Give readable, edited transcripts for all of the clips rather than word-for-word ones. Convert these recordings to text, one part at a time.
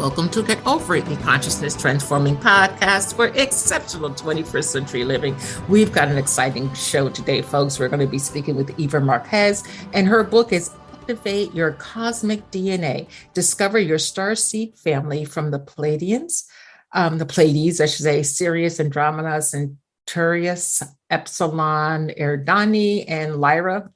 welcome to Get Over It, the consciousness transforming podcast for exceptional 21st century living. We've got an exciting show today, folks. We're going to be speaking with Eva Marquez, and her book is Activate Your Cosmic DNA, Discover Your Starseed Family from the Pleiades, I should say, Sirius, Andromeda, Centaurus, Epsilon Eridani, and Lyra,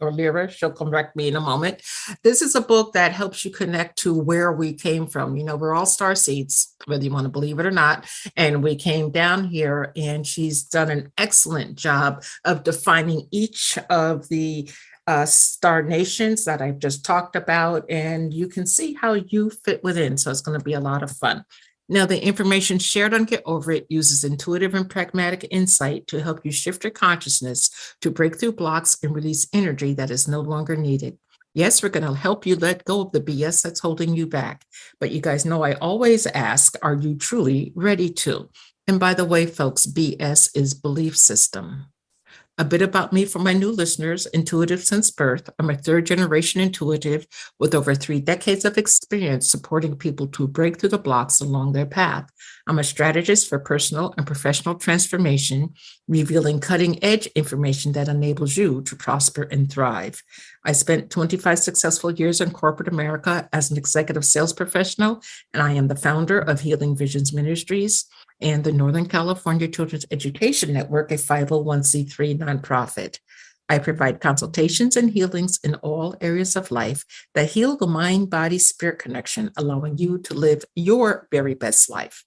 she'll correct me in a moment. This is a book that helps you connect to where we came from. You know, we're all star seeds, whether you want to believe it or not. And we came down here, and she's done an excellent job of defining each of the star nations that I've just talked about. And you can see how you fit within. So it's going to be a lot of fun. Now, the information shared on Get Over It uses intuitive and pragmatic insight to help you shift your consciousness to break through blocks and release energy that is no longer needed. Yes, we're going to help you let go of the BS that's holding you back. But you guys know I always ask, are you truly ready to? And by the way, folks, BS is belief system. A bit about me for my new listeners, intuitive since birth. I'm a third generation intuitive with over 3 decades of experience supporting people to break through the blocks along their path. I'm a strategist for personal and professional transformation, revealing cutting edge information that enables you to prosper and thrive. I spent 25 successful years in corporate America as an executive sales professional, and I am the founder of Healing Visions Ministries and the Northern California Children's Education Network, a 501c3 nonprofit. I provide consultations and healings in all areas of life that heal the mind-body-spirit connection, allowing you to live your very best life.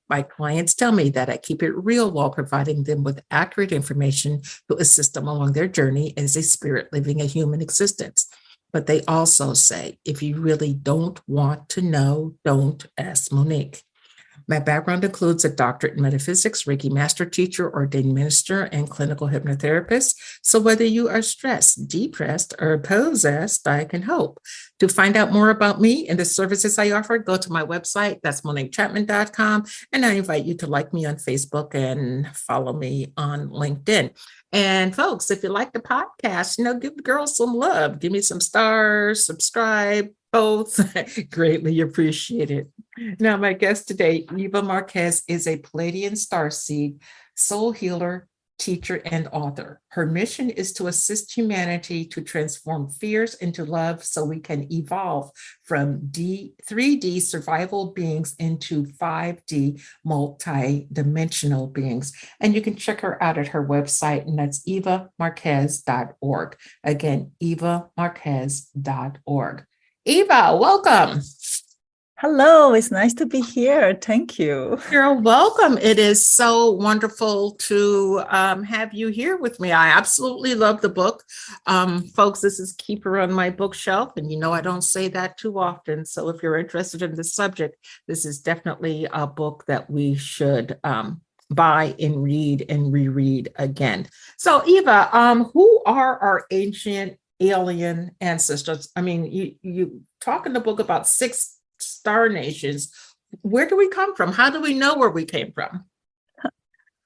My clients tell me that I keep it real while providing them with accurate information to assist them along their journey as a spirit living a human existence. But they also say, if you really don't want to know, don't ask Monique. My background includes a doctorate in metaphysics, Reiki master teacher, ordained minister, and clinical hypnotherapist. So whether you are stressed, depressed, or possessed, I can help. To find out more about me and the services I offer, go to my website. That's MoniqueChapman.com. And I invite you to like me on Facebook and follow me on LinkedIn. And folks, if you like the podcast, give the girls some love. Give me some stars, subscribe, both. Greatly appreciated. Now, my guest today, Eva Marquez, is a Pleiadian starseed, soul healer, teacher, and author. Her mission is to assist humanity to transform fears into love so we can evolve from 3D survival beings into 5D multi-dimensional beings. And you can check her out at her website, and that's evamarquez.org. Again, evamarquez.org. Eva, welcome. Hello, it's nice to be here. Thank you. You're welcome. It is so wonderful to have you here with me. I absolutely love the book. Folks, this is Keep Her on My Bookshelf, and I don't say that too often. So if you're interested in this subject, this is definitely a book that we should buy and read and reread again. So Eva, who are our ancient alien ancestors? I mean, you talk in the book about 6 star nations. Where do we come from? How do we know where we came from?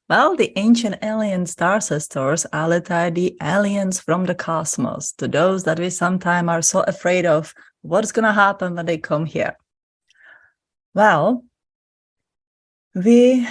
Well, the ancient alien star sisters are literally the aliens from the cosmos, to those that we sometimes are so afraid of what's going to happen when they come here. Well, we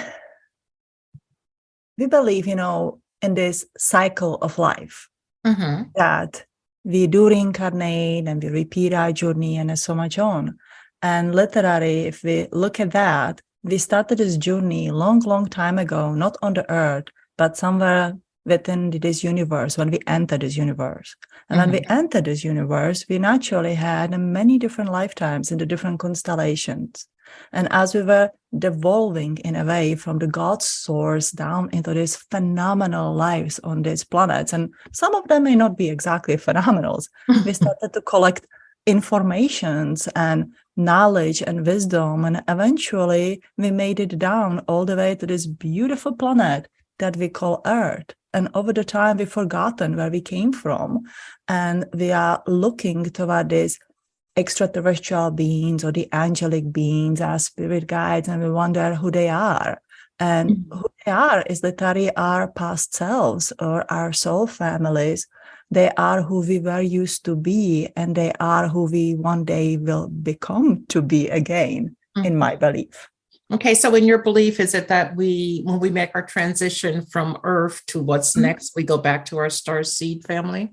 believe, in this cycle of life, that we do reincarnate and we repeat our journey and so much on. And literally, if we look at that, we started this journey long time ago, not on the earth, but somewhere within this universe, when we entered this universe. And when we entered this universe, we naturally had many different lifetimes in the different constellations. And as we were devolving in a way from the God source down into these phenomenal lives on these planets, and some of them may not be exactly phenomenals, we started to collect informations and knowledge and wisdom, and eventually we made it down all the way to this beautiful planet that we call Earth. And over the time we've forgotten where we came from, and we are looking toward these extraterrestrial beings or the angelic beings, our spirit guides, and we wonder who they are. And who they are is literally our past selves or our soul families. They are who we were used to be, and they are who we one day will become to be again. in my belief. Okay, so in your belief, is it that when we make our transition from Earth to what's next, we go back to our starseed family?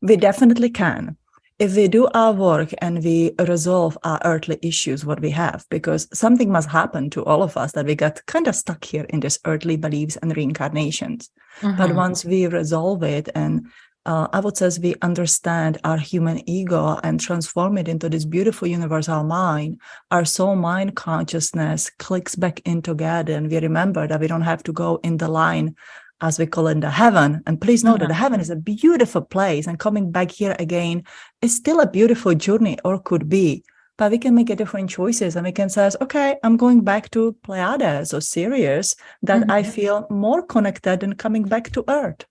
We definitely can. If we do our work and we resolve our earthly issues, what we have, because something must happen to all of us that we got kind of stuck here in this earthly beliefs and reincarnations. But once we resolve it, and I would say we understand our human ego and transform it into this beautiful universal mind, our soul mind consciousness clicks back in together, and we remember that we don't have to go in the line, as we call it, the heaven. And please know that the heaven is a beautiful place, and coming back here again is still a beautiful journey, or could be. But we can make different choices, and we can say, okay, I'm going back to Pleiades or Sirius, that I feel more connected than coming back to Earth.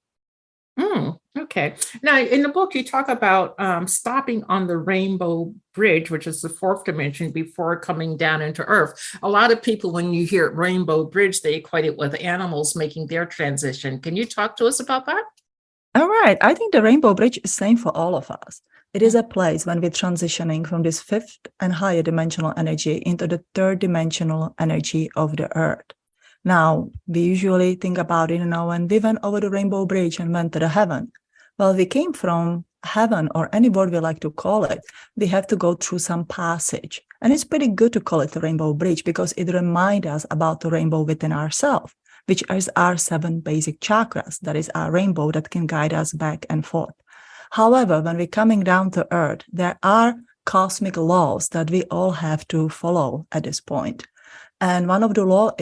Okay. Now, in the book, you talk about stopping on the Rainbow Bridge, which is the fourth dimension, before coming down into Earth. A lot of people, when you hear Rainbow Bridge, they equate it with animals making their transition. Can you talk to us about that? All right. I think the Rainbow Bridge is same for all of us. It is a place when we're transitioning from this fifth and higher dimensional energy into the third dimensional energy of the Earth. Now, we usually think about it, when we went over the Rainbow Bridge and went to the heaven. Well, we came from heaven, or any word we like to call it. We have to go through some passage. And it's pretty good to call it the Rainbow Bridge, because it reminds us about the rainbow within ourselves, which is our 7 basic chakras. That is our rainbow that can guide us back and forth. However, when we're coming down to Earth, there are cosmic laws that we all have to follow at this point. And one of the laws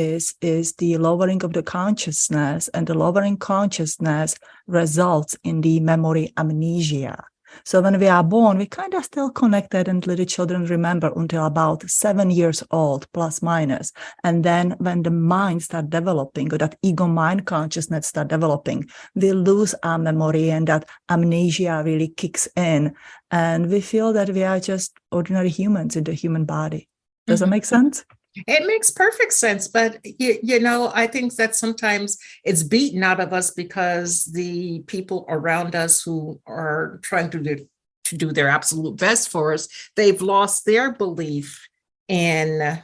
is the lowering of the consciousness, and the lowering consciousness results in the memory amnesia. So when we are born, we kind of still connected, and little children remember until about 7 years old, plus minus. And then when the mind starts developing, or that ego mind consciousness start developing, we lose our memory, and that amnesia really kicks in. And we feel that we are just ordinary humans in the human body. Does that make sense? It makes perfect sense, but I think that sometimes it's beaten out of us because the people around us who are trying to do their absolute best for us, they've lost their belief in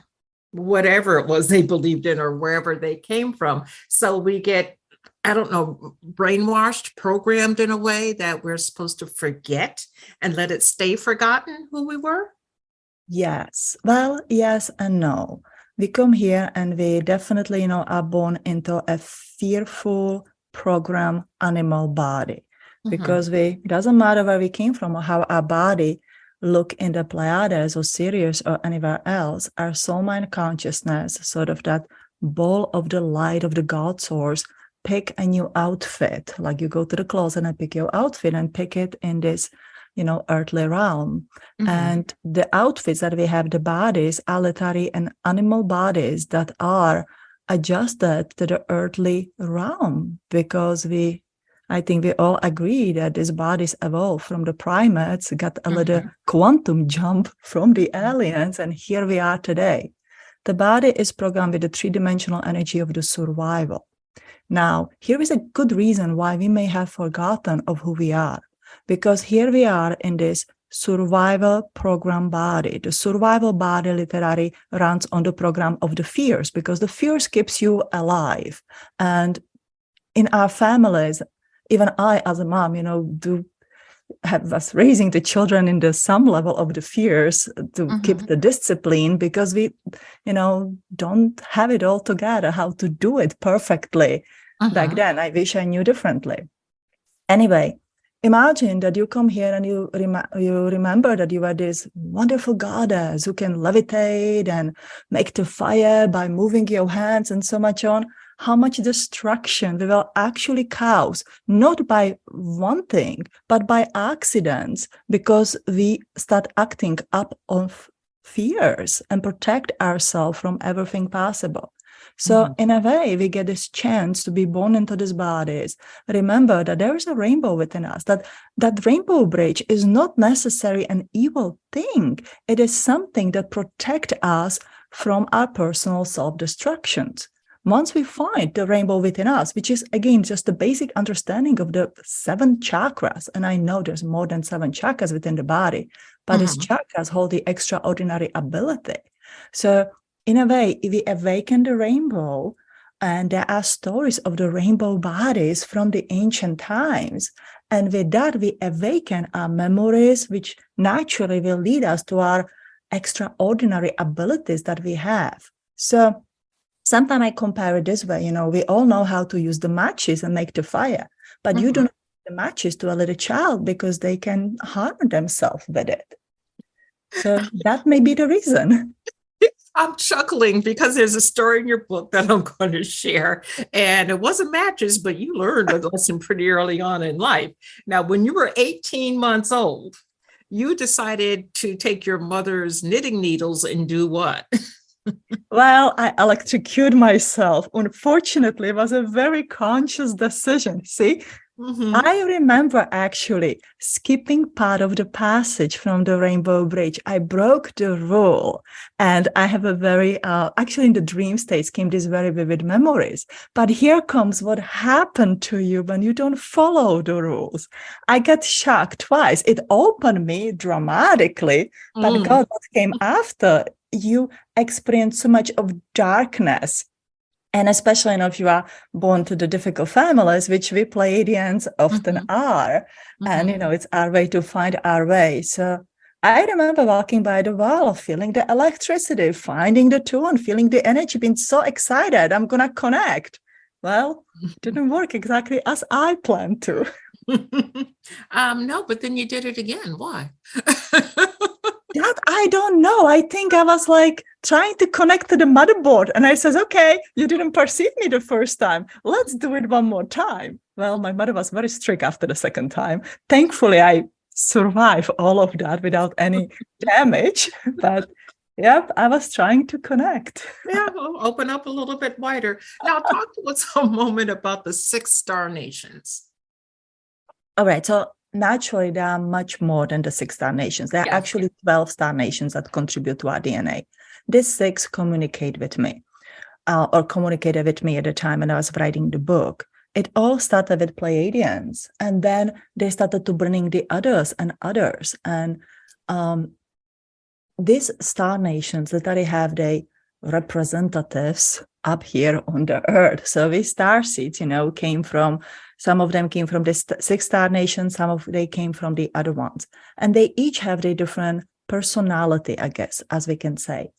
whatever it was they believed in, or wherever they came from. So we get, I don't know, brainwashed, programmed in a way that we're supposed to forget and let it stay forgotten who we were. Yes. Well, yes and no. We come here and we definitely, are born into a fearful program animal body, because it doesn't matter where we came from or how our body look in the Pleiades or Sirius or anywhere else, our soul mind consciousness, sort of that ball of the light of the God source, pick a new outfit. Like you go to the closet and pick your outfit and pick it in this earthly realm. And the outfits that we have, the bodies, are literally an animal bodies that are adjusted to the earthly realm, because I think we all agree that these bodies evolved from the primates, got a little quantum jump from the aliens, and here we are today. The body is programmed with the 3-dimensional energy of the survival. Now, here is a good reason why we may have forgotten of who we are. Because here we are in this survival program body. The survival body literally runs on the program of the fears, because the fears keeps you alive. And in our families, even I as a mom, do have us raising the children in the some level of the fears to keep the discipline, because we, don't have it all together, how to do it perfectly. Back then, I wish I knew differently. Anyway, imagine that you come here and you remember that you are this wonderful goddess who can levitate and make the fire by moving your hands and so much on. How much destruction we will actually cause, not by wanting, but by accidents, because we start acting up on fears and protect ourselves from everything possible. So in a way, we get this chance to be born into these bodies. Remember that there is a rainbow within us, that rainbow bridge is not necessarily an evil thing. It is something that protects us from our personal self-destructions. Once we find the rainbow within us, which is, again, just the basic understanding of the 7 chakras, and I know there's more than 7 chakras within the body, but these chakras hold the extraordinary ability. So in a way, we awaken the rainbow, and there are stories of the rainbow bodies from the ancient times. And with that, we awaken our memories, which naturally will lead us to our extraordinary abilities that we have. So sometimes I compare it this way, we all know how to use the matches and make the fire, but you don't give the matches to a little child because they can harm themselves with it. So that may be the reason. I'm chuckling because there's a story in your book that I'm going to share. And it wasn't matches, but you learned a lesson pretty early on in life. Now, when you were 18 months old, you decided to take your mother's knitting needles and do what? Well, I electrocuted myself. Unfortunately, it was a very conscious decision. See, I remember actually skipping part of the passage from the Rainbow Bridge. I broke the rule, and I have a very, actually in the dream states came these very vivid memories. But here comes what happened to you when you don't follow the rules. I got shocked twice. It opened me dramatically, but God, what came after? You experience so much of darkness. And especially if you are born to the difficult families, which we Pleiadians often are. And, it's our way to find our way. So I remember walking by the wall, feeling the electricity, finding the tune, feeling the energy, being so excited. I'm going to connect. Well, it didn't work exactly as I planned to. No, but then you did it again. Why? That I don't know. I think I was like trying to connect to the motherboard. And I says, okay, you didn't perceive me the first time. Let's do it one more time. Well, my mother was very strict after the second time. Thankfully, I survived all of that without any damage. But yep, I was trying to connect. Yeah, we'll open up a little bit wider. Now, talk to us a moment about the 6 star nations. All right. So naturally, there are much more than the 6 star nations. There are actually 12 star nations that contribute to our DNA. These 6 communicate with me, or communicated with me at the time when I was writing the book. It all started with Pleiadians, and then they started to bring the others and others. And these star nations literally have the representatives up here on the earth. So we starseeds, came from, some of them came from the 6 star nations, some of they came from the other ones. And they each have their different personality, I guess, as we can say.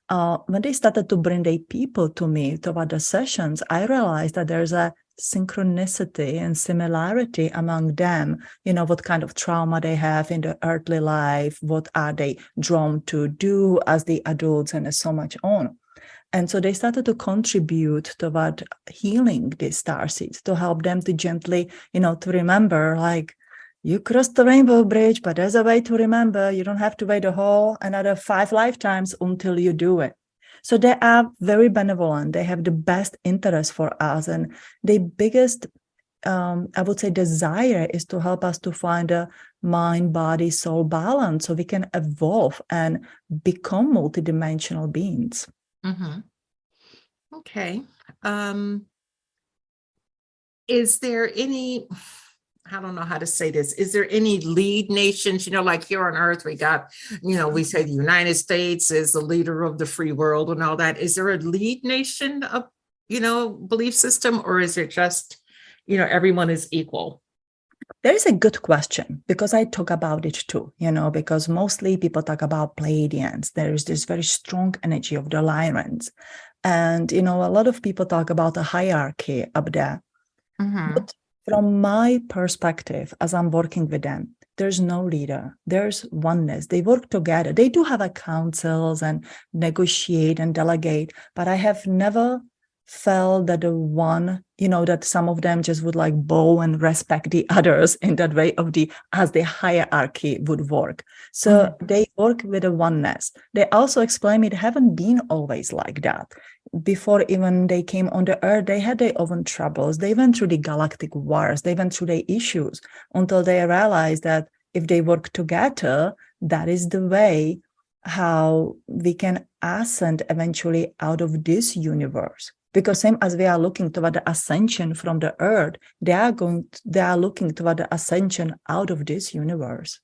When they started to bring their people to me toward the sessions, I realized that there's a synchronicity and similarity among them, what kind of trauma they have in the earthly life, what are they drawn to do as the adults, and so much on. And so they started to contribute toward healing these starseeds, to help them to gently, to remember, like, you crossed the rainbow bridge, but there's a way to remember. You don't have to wait a whole another 5 lifetimes until you do it. So they are very benevolent. They have the best interest for us. And the biggest, I would say, desire is to help us to find a mind, body, soul balance so we can evolve and become multidimensional beings. Okay. Is there any, I don't know how to say this, is there any lead nations, like here on Earth, we got, we say the United States is the leader of the free world and all that. Is there a lead nation of, belief system, or is it just, everyone is equal? There is a good question, because I talk about it too, because mostly people talk about Pleiadians. There is this very strong energy of the Lyrans. And, a lot of people talk about a hierarchy up there. But from my perspective, as I'm working with them, there's no leader. There's oneness. They work together. They do have a councils and negotiate and delegate, but I have never felt that the one, that some of them just would like bow and respect the others in that way as the hierarchy would work. So they work with a oneness. They also explain it haven't been always like that. Before even they came on the earth, they had their own troubles. They went through the galactic wars. They went through their issues until they realized that if they work together, that is the way how we can ascend eventually out of this universe. Because same as we are looking toward the ascension from the earth, they are looking toward the ascension out of this universe.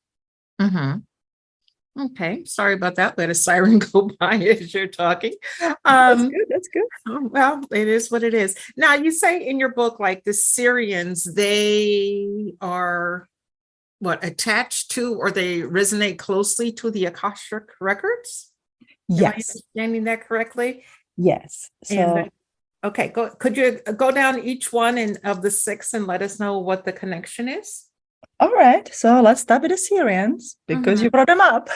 Okay, sorry about that. Let a siren go by as you're talking. That's good. That's good. Well, it is what it is. Now, you say in your book, like the Syrians, they are what, attached to, or they resonate closely to the Akashic records? Am I Yes. understanding that correctly? Yes. So, okay, could you go down each one of the 6 and let us know what the connection is? all right. So let's start with the Syrians because you brought them up.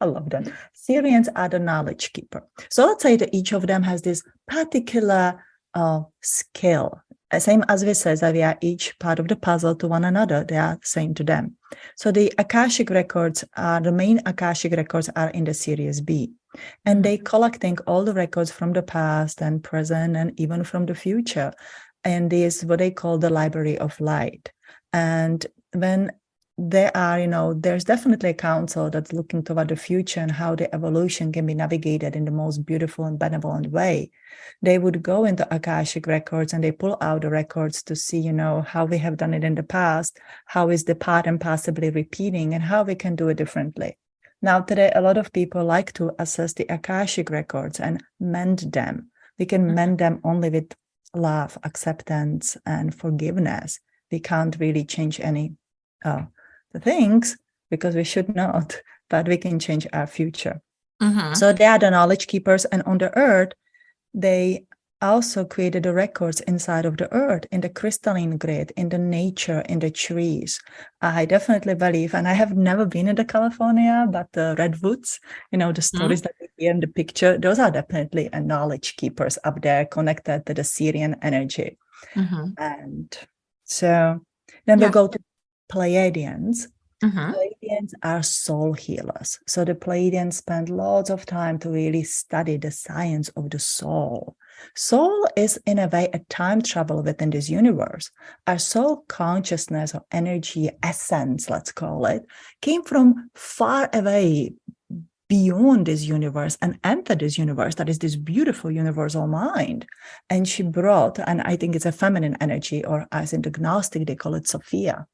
I love that. Syrians are the knowledge keeper. So let's say that each of them has this particular skill. Same as we said, that we are each part of the puzzle to one another. They are the same to them. So the Akashic records the main Akashic records are in the Sirius B. And they collecting all the records from the past and present and even from the future. And this is what they call the library of light. And when there are, there's definitely a council that's looking toward the future and how the evolution can be navigated in the most beautiful and benevolent way. They would go into Akashic records and they pull out the records to see, how we have done it in the past, how is the pattern possibly repeating, and how we can do it differently. Now, today, a lot of people like to assess the Akashic records and mend them. We can mend them only with love, acceptance, and forgiveness. We can't really change any the things because we should not, but we can change our future. So they are the knowledge keepers, and on the earth, they also created the records inside of the earth, in the crystalline grid, in the nature, in the trees. I definitely believe, and I have never been in the California, but the redwoods, the stories that we hear in the picture, those are definitely knowledge keepers up there connected to the Syrian energy. And so then we'll go to Pleiadians. Pleiadians are soul healers. So the Pleiadians spend lots of time to really study the science of the soul. Soul is, in a way, a time travel within this universe. Our soul consciousness or energy essence, let's call it, came from far away beyond this universe and entered this universe that is this beautiful universal mind. And she brought, and I think it's a feminine energy, or as in the Gnostic, they call it Sophia.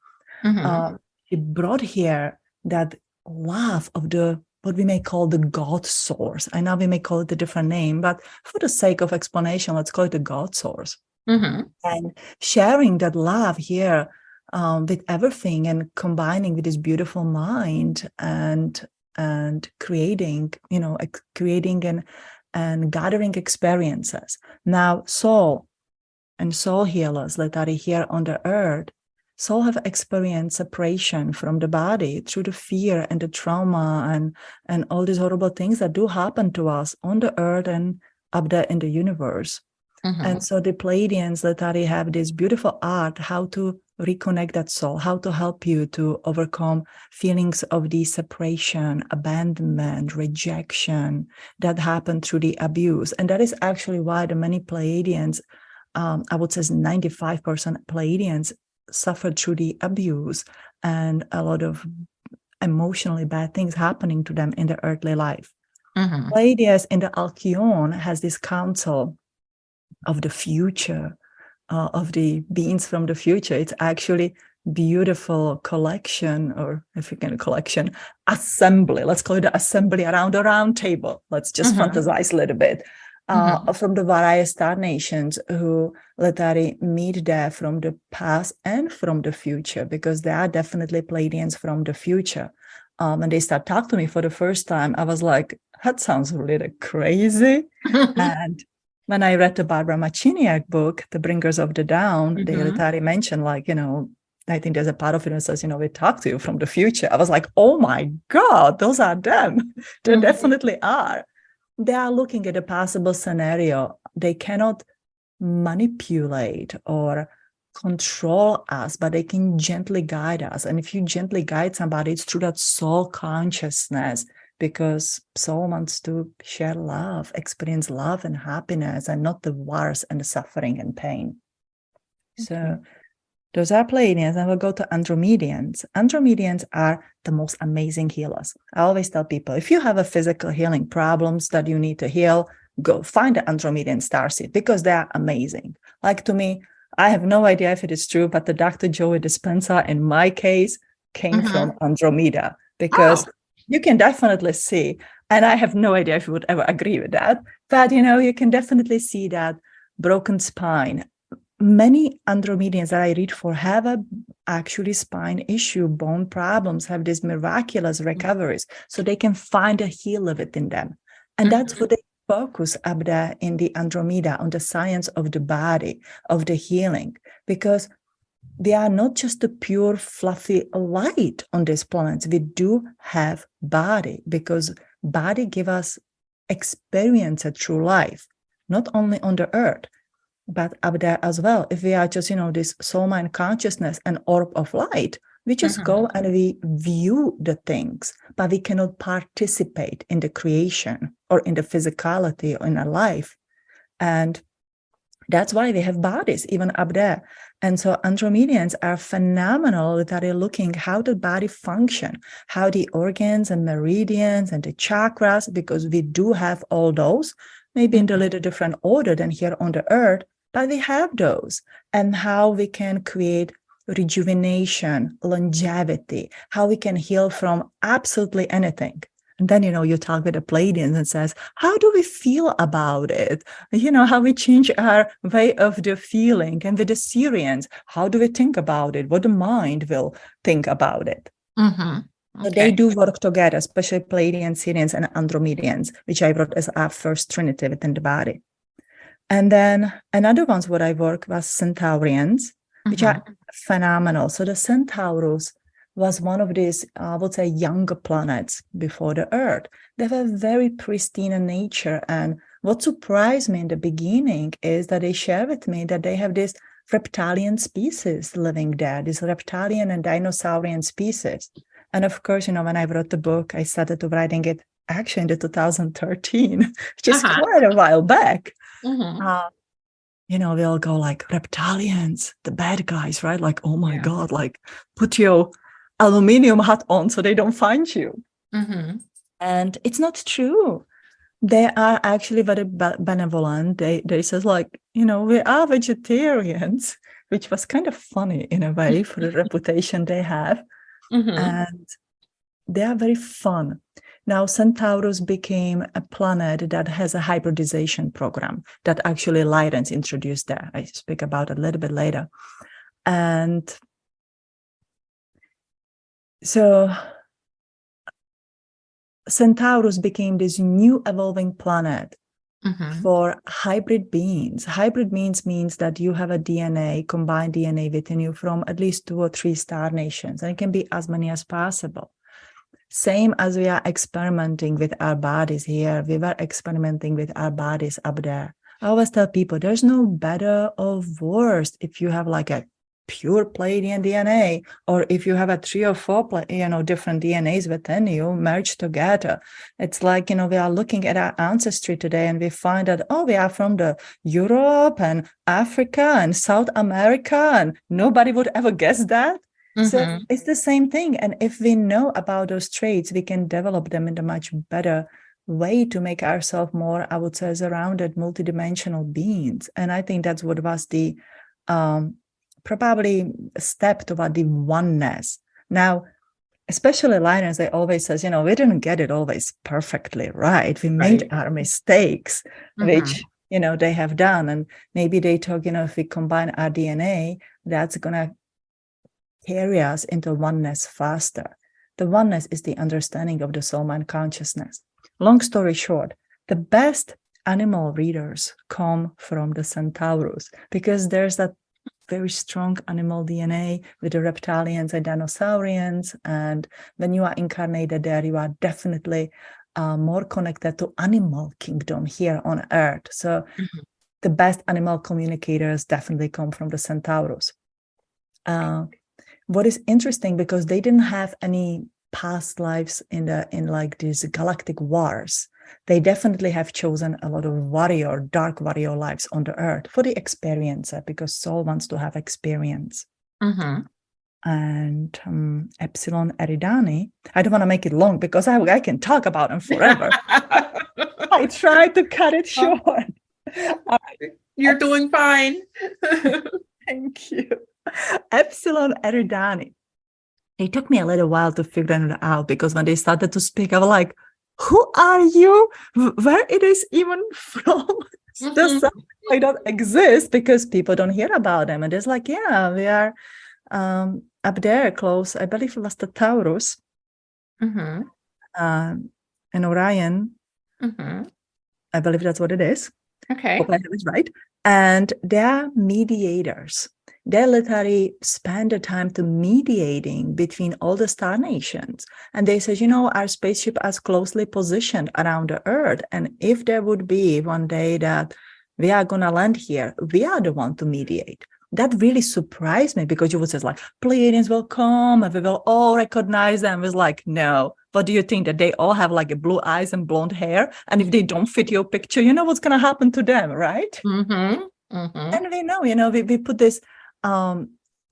She brought here that love of the what we may call the God source. I know we may call it a different name, but for the sake of explanation, let's call it the God source. And sharing that love here with everything and combining with this beautiful mind and creating, creating and gathering experiences. Now, soul and soul healers that are here on the earth, soul have experienced separation from the body through the fear and the trauma and all these horrible things that do happen to us on the earth and up there in the universe. And so the Pleiadians that have this beautiful art, how to reconnect that soul, how to help you to overcome feelings of the separation, abandonment, rejection that happen through the abuse. And that is actually why the many Pleiadians, I would say 95% Pleiadians, suffered through the abuse and a lot of emotionally bad things happening to them in their earthly life. Pleiades in the Alcyon has this council of the future, of the beings from the future. It's actually beautiful collection, or if you can collection, assembly. Let's call it the assembly around a round table. Let's just fantasize a little bit. From the various star nations who literally meet there from the past and from the future, because there are definitely Pleiadians from the future. And they start talking to me for the first time. I was like, that sounds really crazy. And when I read the Barbara Machiniak book, The Bringers of the Dawn, they literally mentioned, I think there's a part of it that says, we talk to you from the future. I was like, oh my God, those are them. They definitely are. They are looking at a possible scenario. They cannot manipulate or control us, but they can gently guide us. And if you gently guide somebody, it's through that soul consciousness, because soul wants to share love, experience love and happiness, and not the wars and the suffering and pain. So those are Pleiadians, and we'll go to Andromedians. Andromedians are the most amazing healers. I always tell people, if you have a physical healing problems that you need to heal, go find the Andromedian starseed, because they are amazing. Like, to me, I have no idea if it is true, but the Dr. Joey Dispenza, in my case, came from Andromeda. because you can definitely see, and I have no idea if you would ever agree with that, but you can definitely see that broken spine. Many Andromedians that I read for have a actually spine issue, bone problems, have these miraculous recoveries, so they can find a healer within them. And that's what they focus up there in the Andromeda, on the science of the body, of the healing, because they are not just a pure fluffy light on this planet. We do have body, because body give us experience through life, not only on the earth, but up there as well. If we are just, this soul mind consciousness and orb of light, we just go and we view the things, but we cannot participate in the creation or in the physicality or in our life. And that's why we have bodies even up there. And so Andromedians are phenomenal that are looking how the body function, how the organs and meridians and the chakras, because we do have all those, maybe in a little different order than here on the earth, but we have those, and how we can create rejuvenation, longevity, how we can heal from absolutely anything. And then, you talk with the Pleiadians and says, how do we feel about it? How we change our way of the feeling. And with the Sirians, how do we think about it? What the mind will think about it. Okay. So they do work together, especially Pleiadians, Sirians, and Andromedians, which I wrote as our first trinity within the body. And then another ones what I work was Centaurians, which are phenomenal. So the Centaurus was one of these, I would say, younger planets before the Earth. They were very pristine in nature. And what surprised me in the beginning is that they share with me that they have this reptilian species living there, this reptilian and dinosaurian species. And of course, when I wrote the book, I started to writing it actually in the 2013, which is quite a while back. We all go like, reptilians, the bad guys, right? Like, oh my God, like put your aluminum hat on so they don't find you. And it's not true. They are actually very benevolent. They says like, we are vegetarians, which was kind of funny in a way for the reputation they have. And they are very fun. Now, Centaurus became a planet that has a hybridization program that actually Lyra introduced there. I speak about it a little bit later. And so Centaurus became this new evolving planet for hybrid beings. Hybrid means that you have a DNA, combined DNA within you from at least 2 or 3 star nations, and it can be as many as possible. Same as we are experimenting with our bodies here, we were experimenting with our bodies up there. I always tell people there's no better or worse if you have like a pure Pleiadian DNA, or if you have a 3 or 4 different DNAs within you merged together. It's like, we are looking at our ancestry today and we find that, we are from the Europe and Africa and South America, and nobody would ever guess that. So it's the same thing. And if we know about those traits, we can develop them in a much better way to make ourselves more, I would say, surrounded, multidimensional beings. And I think that's what was the probably a step toward the oneness. Now, especially Lyra, they always says, we didn't get it always perfectly right. We made our mistakes, which, they have done. And maybe they talk, if we combine our DNA, that's going to carry us into oneness faster. The oneness is the understanding of the soul mind consciousness. Long story short, the best animal readers come from the Centaurus, because there's that very strong animal DNA with the reptilians and dinosaurians. And when you are incarnated there, you are definitely more connected to animal kingdom here on Earth. So the best animal communicators definitely come from the Centaurus. What is interesting, because they didn't have any past lives in like these galactic wars, they definitely have chosen a lot of dark warrior lives on the Earth for the experience, because soul wants to have experience. And Epsilon Eridani, I don't want to make it long because I can talk about him forever. I tried to cut it short. You're doing fine. Thank you. Epsilon Eridani it took me a little while to figure it out, because when they started to speak, I was like, who are you? Where it is even from? Does something like that exist? Because people don't hear about them. And it's like, yeah, we are up there close. I believe it was the Taurus and Orion. I believe that's what it is. Okay. Hope I have it right. And they're mediators. They literally spend the time to mediating between all the star nations. And they said, our spaceship is closely positioned around the Earth. And if there would be one day that we are going to land here, we are the one to mediate. That really surprised me, because you would say, like, Pleiades will come and we will all recognize them. It was like, no. What do you think? That they all have like blue eyes and blonde hair? And if they don't fit your picture, you know what's going to happen to them, right? And we know, we put this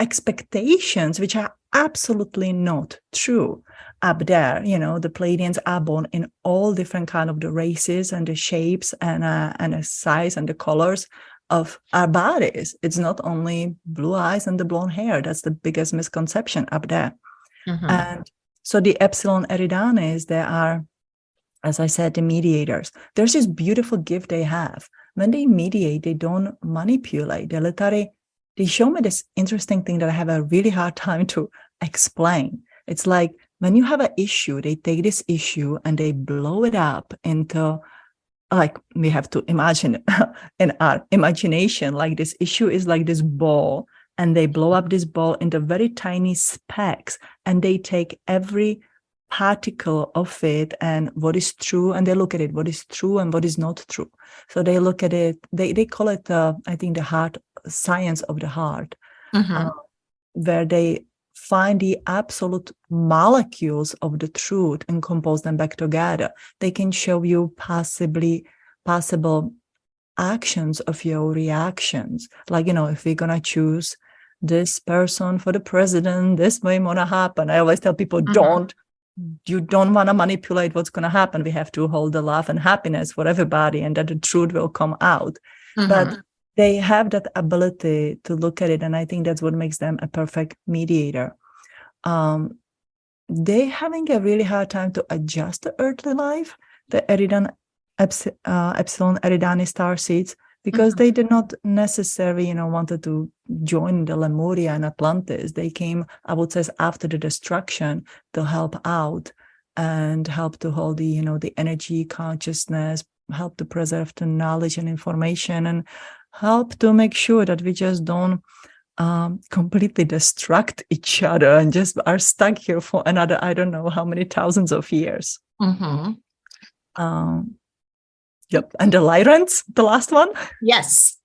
expectations, which are absolutely not true up there. The Pleiadians are born in all different kind of the races and the shapes and the size and the colors of our bodies. It's not only blue eyes and the blonde hair. That's the biggest misconception up there. And so the Epsilon Eridanis, they are, as I said, the mediators. There's this beautiful gift they have. When they mediate, they don't manipulate. They show me this interesting thing that I have a really hard time to explain. It's like when you have an issue, they take this issue and they blow it up into, like, we have to imagine in our imagination, like this issue is like this ball, and they blow up this ball into very tiny specks, and they take every particle of it and what is true, and they look at it, what is true and what is not true. So they look at it, they call it, I think, the heart science of the heart, where they find the absolute molecules of the truth and compose them back together. They can show you possible actions of your reactions. Like, if we're going to choose this person for the president, this may want to happen. I always tell people, you don't want to manipulate what's going to happen. We have to hold the love and happiness for everybody, and that the truth will come out. But they have that ability to look at it, and I think that's what makes them a perfect mediator. They're having a really hard time to adjust to earthly life, the Epsilon Eridani starseeds, because they did not necessarily, wanted to join the Lemuria and Atlantis. They came, I would say, after the destruction to help out and help to hold the, the energy, consciousness, help to preserve the knowledge and information, and help to make sure that we just don't completely distract each other and just are stuck here for another, I don't know how many thousands of years. Yep. And the Lyrans, the last one? Yes.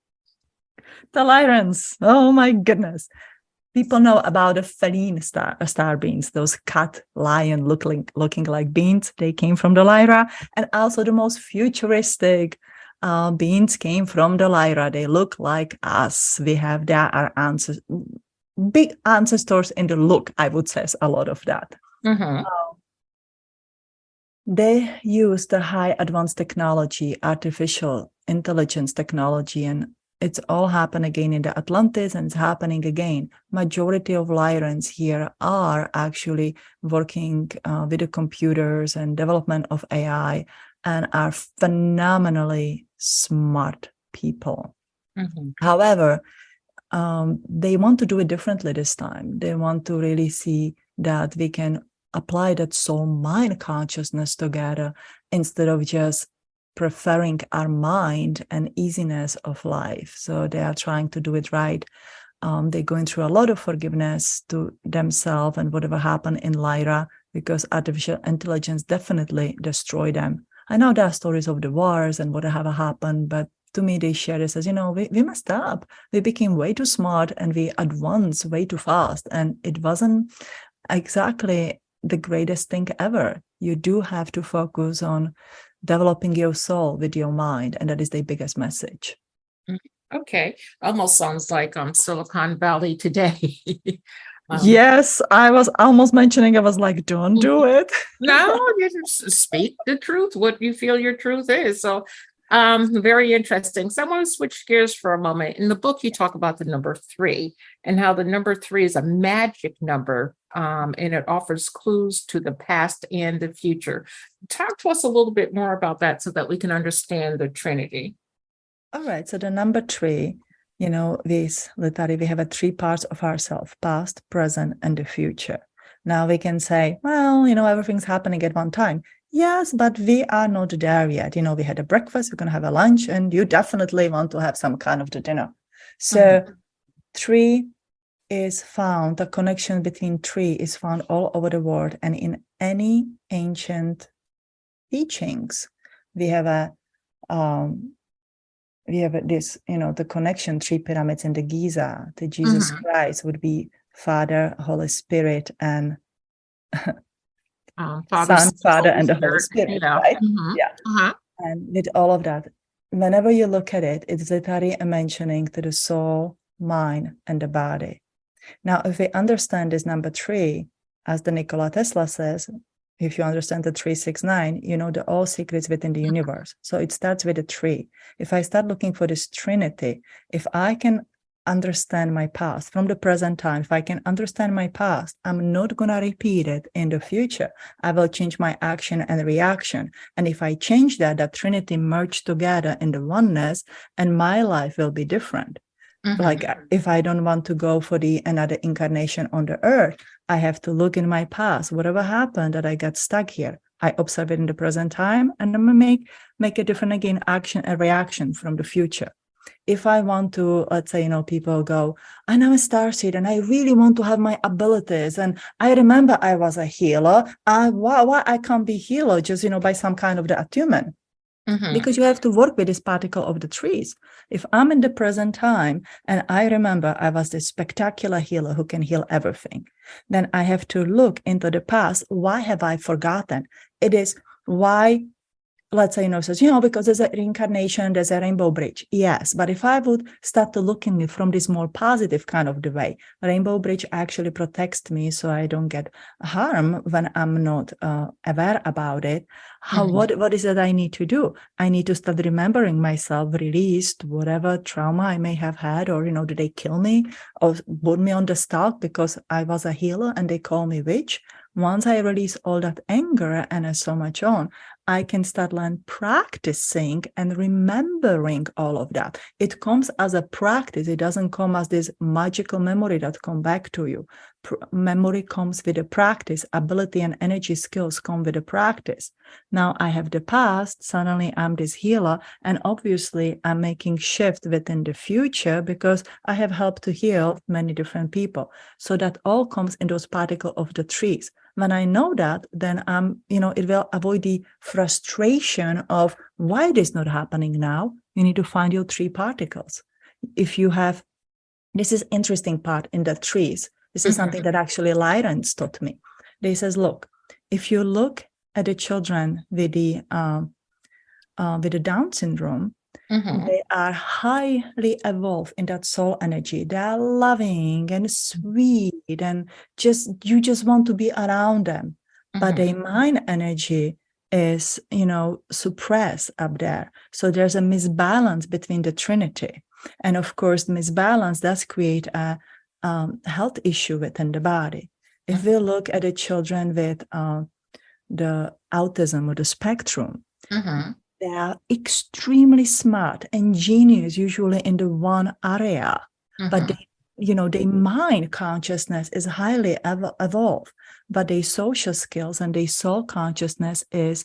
The Lyrans. Oh my goodness. People know about the feline star beings, those cat lion looking like beings. They came from the Lyra. And also the most futuristic beings came from the Lyra. They look like us. We have our ancestors, big ancestors in the look, I would say, a lot of that. They use the high advanced technology, artificial intelligence technology, and it's all happened again in the Atlantis, and it's happening again. Majority of Lyrans here are actually working with the computers and development of AI, and are phenomenally smart people. However, they want to do it differently this time. They want to really see that we can apply that soul-mind consciousness together, instead of just preferring our mind and easiness of life. So they are trying to do it right. They're going through a lot of forgiveness to themselves and whatever happened in Lyra, because artificial intelligence definitely destroyed them. I know there are stories of the wars and whatever happened, but to me, they share this as, we messed up. We became way too smart and we advanced way too fast. And it wasn't exactly the greatest thing ever. You do have to focus on developing your soul with your mind, and that is the biggest message. Okay, almost sounds like Silicon Valley today. Yes, I was almost mentioning, I was like, don't do it. No, you just speak the truth, what you feel your truth is. So very interesting. So I want to switch gears for a moment. In the book, you talk about the number 3 and how the number 3 is a magic number and it offers clues to the past and the future. Talk to us a little bit more about that so that we can understand the Trinity. All right. So the number 3, we have 3 parts of ourselves: past, present, and the future. Now we can say, well, everything's happening at one time. Yes, but we are not there yet. We had a breakfast, we're going to have a lunch, and you definitely want to have some kind of the dinner. So 3 is found, the connection between 3 is found all over the world. And in any ancient teachings, we have this, the connection, 3 pyramids in the Giza, the Jesus Christ would be Father, Holy Spirit, and Son, Father, and the Holy Spirit, right? Yeah. And with all of that, whenever you look at it, it's literally a mentioning to the soul, mind, and the body. Now, if we understand this number 3, as the Nikola Tesla says, if you understand the 369, the all secrets within the universe. So it starts with a 3. If I start looking for this Trinity, if I can understand my past from the present time, if I can understand my past, I'm not going to repeat it in the future. I will change my action and reaction. And if I change that Trinity merged together in the oneness, and my life will be different. Like if I don't want to go for another incarnation on the earth, I have to look in my past. Whatever happened that I got stuck here, I observe it in the present time, and I'm gonna make a different again action and reaction from the future. If I want to, let's say, people go, and I'm a starseed and I really want to have my abilities. And I remember I was a healer. Why I can't be healer just, by some kind of the attunement? Because you have to work with this particle of the 3s. If I'm in the present time and I remember I was this spectacular healer who can heal everything, then I have to look into the past. Why have I forgotten? It is why, let's say, says, because there's a reincarnation, there's a rainbow bridge. Yes, but if I would start to looking at it from this more positive kind of the way, rainbow bridge actually protects me so I don't get harm when I'm not aware about it. What is it I need to do? I need to start remembering myself, released whatever trauma I may have had, or, did they kill me or put me on the stalk because I was a healer and they call me witch? Once I release all that anger and so much on, I can start practicing and remembering all of that. It comes as a practice. It doesn't come as this magical memory that come back to you. Memory comes with a practice. Ability and energy skills come with a practice. Now I have the past. Suddenly I'm this healer. And obviously I'm making shift within the future because I have helped to heal many different people. So that all comes in those particles of the 3s. When I know that, then it will avoid the frustration of why it is not happening now. You need to find your 3 particles. If you have, this is interesting part in the 3s. This is something that actually Lyra taught me. They says, look, if you look at the children with the Down syndrome, they are highly evolved in that soul energy. They are loving and sweet, and you just want to be around them. But their mind energy is, suppressed up there. So there's a misbalance between the Trinity. And of course, misbalance does create a health issue within the body. If we look at the children with the autism or the spectrum, they are extremely smart and genius, usually in the one area, but their mind consciousness is highly evolved, but their social skills and their soul consciousness is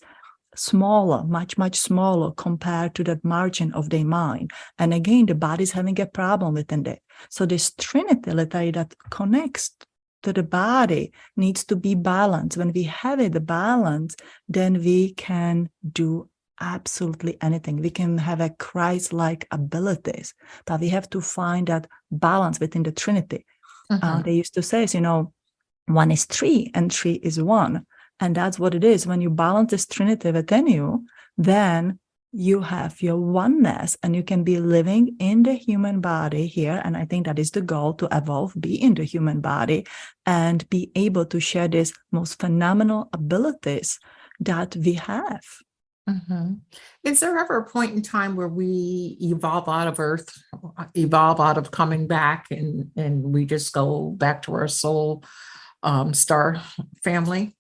smaller, much, much smaller compared to that margin of their mind. And again, the body's having a problem within it. So this Trinity that connects to the body needs to be balanced. When we have it balanced, then we can do absolutely anything. We can have a Christ-like abilities, but we have to find that balance within the Trinity. They used to say, 1 is 3 and 3 is 1. And that's what it is. When you balance this Trinity within you, then you have your oneness and you can be living in the human body here. And I think that is the goal, to evolve, be in the human body and be able to share these most phenomenal abilities that we have. Is there ever a point in time where we evolve out of Earth, evolve out of coming back, and we just go back to our soul star family?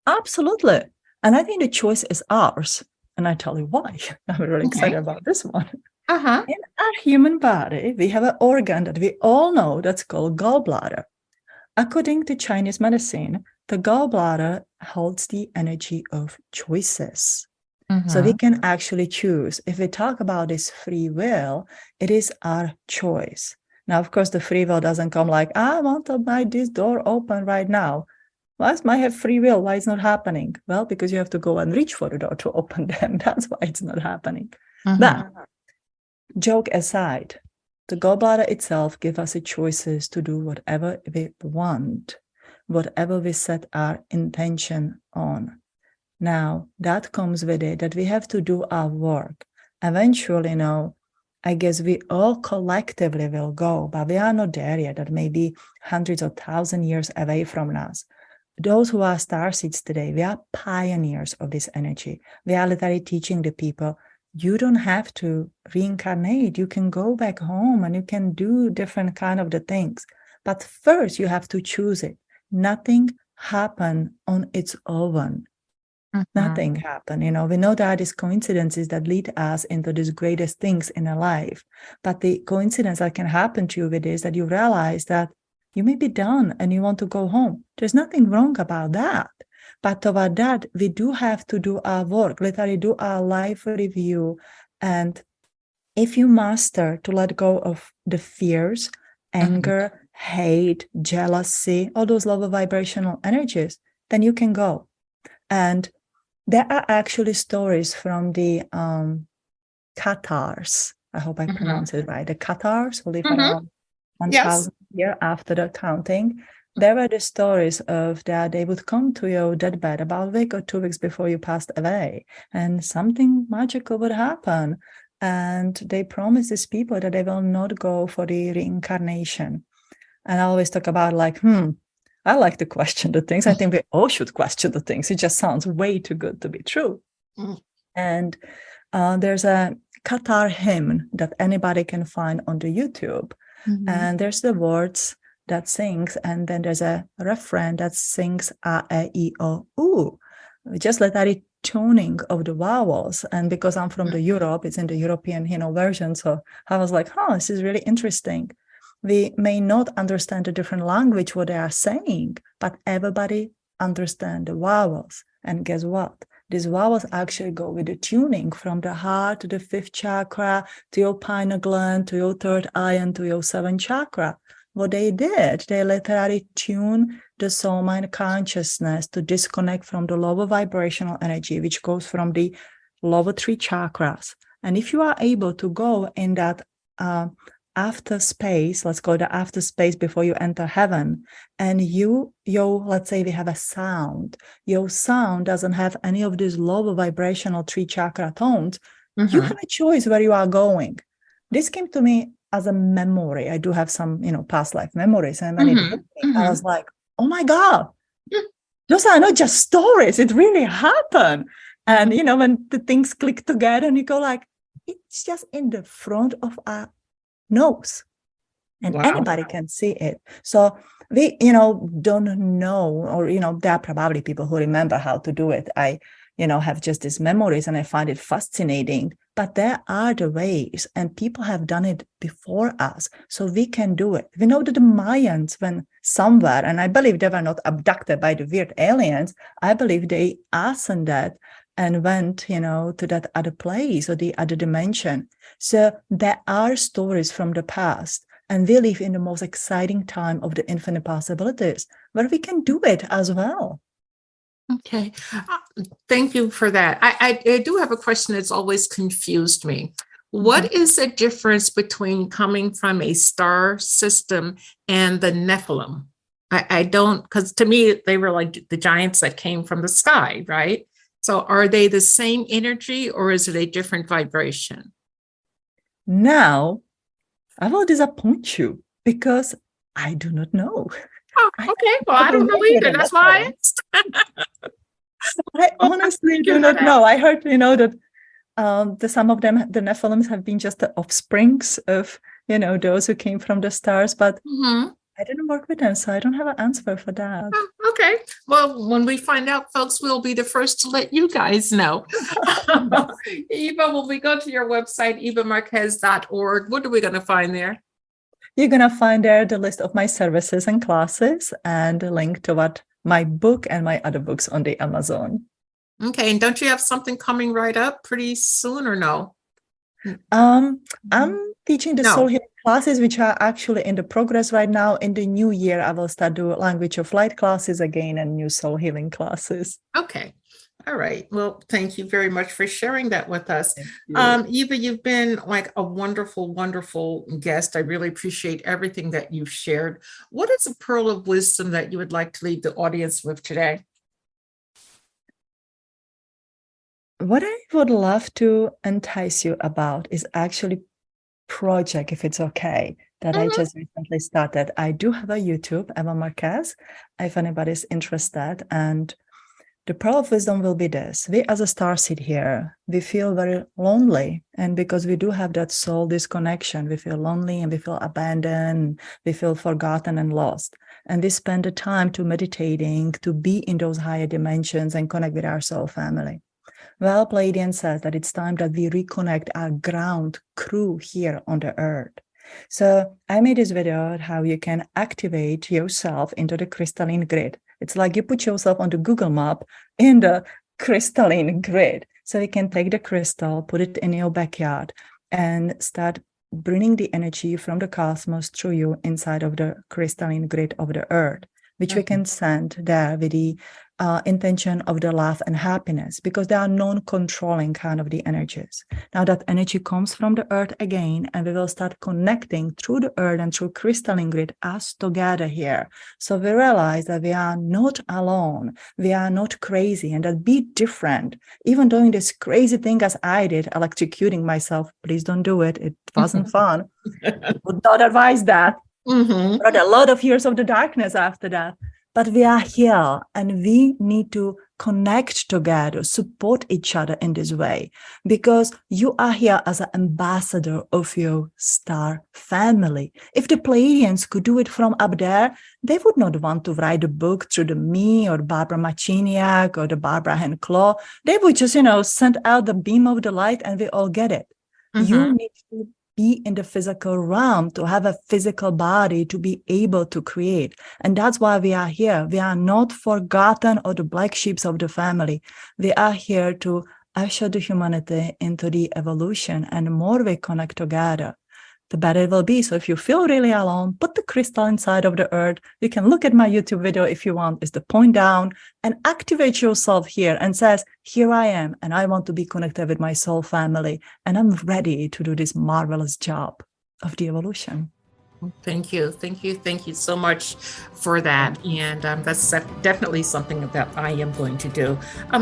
Absolutely. And I think the choice is ours. And I tell you why. I'm really excited about this one. Uh-huh. In our human body, we have an organ that we all know that's called gallbladder. According to Chinese medicine, the gallbladder holds the energy of choices. So we can actually choose. If we talk about this free will, it is our choice. Now, of course, the free will doesn't come like, I want to buy this door open right now. Well, it might have free will. Why it's not happening? Well, because you have to go and reach for the door to open them. That's why it's not happening. But joke aside, the gallbladder itself gives us the choices to do whatever we want, whatever we set our intention on. Now, that comes with it that we have to do our work. Eventually, I guess we all collectively will go, but we are not there yet. That may be hundreds of thousands years away from us. Those who are starseeds today, we are pioneers of this energy. We are literally teaching the people, you don't have to reincarnate. You can go back home and you can do different kind of the things. But first, you have to choose it. Nothing happened on its own. Nothing happened. We know there are these coincidences that lead us into these greatest things in a life. But the coincidence that can happen to you with is that you realize that you may be done and you want to go home. There's nothing wrong about that. But toward that, we do have to do our work, literally do our life review. And if you master to let go of the fears, anger, hate, jealousy, all those lower vibrational energies, then you can go. And there are actually stories from the Cathars. I hope I pronounce it right. The Cathars who live around 1,000 years after the counting. There were the stories of that they would come to your deathbed about a week or 2 weeks before you passed away, and something magical would happen. And they promise these people that they will not go for the reincarnation. And I always talk about I like to question the things. I think we all should question the things. It just sounds way too good to be true. And there's a Qatar hymn that anybody can find on the YouTube. And there's the words that sings, and then there's a refrain that sings a, e, o, u. Just like that tuning of the vowels. And because I'm from the Europe, it's in the European version. So I was like, this is really interesting. We may not understand the different language, what they are saying, but everybody understands the vowels. And guess what? These vowels actually go with the tuning from the heart to the 5th chakra, to your pineal gland, to your 3rd eye, and to your 7th chakra. What they did, they literally tune the soul mind consciousness to disconnect from the lower vibrational energy, which goes from the lower 3 chakras. And if you are able to go in that after space, let's go the after space before you enter heaven, and let's say we have a sound, your sound doesn't have any of these lower vibrational 3 chakra tones, you have a choice where you are going. This came to me as a memory. I do have some, past life memories, and when it hit me, I was like, oh my God, those are not just stories, it really happened. And, when the things click together and you go like, it's just in the front of our nose, and anybody can see it. So we don't know, or there are probably people who remember how to do it. I have just these memories, and I find it fascinating. But there are the ways, and people have done it before us, so we can do it. We know that the Mayans went somewhere, and I believe they were not abducted by the weird aliens. I believe they ascended and went, to that other place or the other dimension. So there are stories from the past, and we live in the most exciting time of the infinite possibilities, where we can do it as well. Okay. Thank you for that. I do have a question that's always confused me. What is the difference between coming from a star system and the Nephilim? I don't, because to me, they were like the giants that came from the sky, right? So are they the same energy, or is it a different vibration? Now, I will disappoint you because I do not know. Oh, okay. Well, I don't know either. That's why I asked. I honestly do not know. I heard, that some of them, the Nephilims, have been just the offsprings of, those who came from the stars. But I I didn't work with them, so I don't have an answer for that. Oh, okay. Well, when we find out, folks, we'll be the first to let you guys know. Eva, when we go to your website, evamarquez.org, what are we going to find there? You're going to find there the list of my services and classes and a link to what my book and my other books on the Amazon. Okay. And don't you have something coming right up pretty soon or no? I'm teaching the soul healing classes, which are actually in the progress right now. In the new year, I will start doing language of light classes again and new soul healing classes. Okay. All right. Well, thank you very much for sharing that with us. Eva, you've been like a wonderful, wonderful guest. I really appreciate everything that you've shared. What is a pearl of wisdom that you would like to leave the audience with today? What I would love to entice you about is actually project, if it's okay, that I just recently started. I do have a YouTube, Eva Marquez, if anybody's interested. And the pearl of wisdom will be this. We as a starseed here, we feel very lonely. And because we do have that soul disconnection, we feel lonely and we feel abandoned, we feel forgotten and lost. And we spend the time to meditating, to be in those higher dimensions and connect with our soul family. Well, Pleiadian says that it's time that we reconnect our ground crew here on the earth. So I made this video on how you can activate yourself into the crystalline grid. It's like you put yourself on the Google map in the crystalline grid. So you can take the crystal, put it in your backyard, and start bringing the energy from the cosmos through you inside of the crystalline grid of the earth, which we can send there with the intention of the love and happiness, because they are non-controlling kind of the energies. Now that energy comes from the earth again, and we will start connecting through the earth and through crystalline grid us together here. So we realize that we are not alone, we are not crazy, and that be different. Even doing this crazy thing as I did, electrocuting myself, please don't do it. It wasn't fun. Would not advise that. But a lot of years of the darkness after that. But we are here and we need to connect together, support each other in this way, because you are here as an ambassador of your star family. If the Pleiadians could do it from up there, they would not want to write a book through the me or Barbara Machiniak or the Barbara Henclaw. They would just, send out the beam of the light and we all get it. You need to be in the physical realm, to have a physical body, to be able to create. And that's why we are here. We are not forgotten or the black sheep of the family. We are here to usher the humanity into the evolution, and the more we connect together, the better it will be. So if you feel really alone, put the crystal inside of the earth. You can look at my YouTube video if you want. It's the point down and activate yourself here and says, here I am, and I want to be connected with my soul family. And I'm ready to do this marvelous job of the evolution. Thank you. Thank you. Thank you so much for that. And that's definitely something that I am going to do.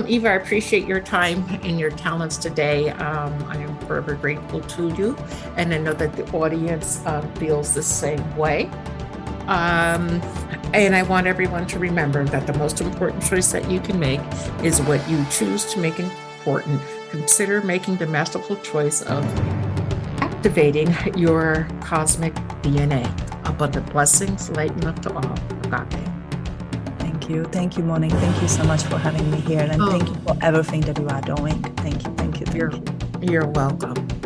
Eva, I appreciate your time and your talents today. I am forever grateful to you. And I know that the audience feels the same way. And I want everyone to remember that the most important choice that you can make is what you choose to make important. Consider making the masterful choice of activating your cosmic DNA. Abundant blessings, light and love to all. Agape. Thank you. Thank you, Monique. Thank you so much for having me here. And thank you for everything that you are doing. Thank you. Thank you. Thank you. You're welcome.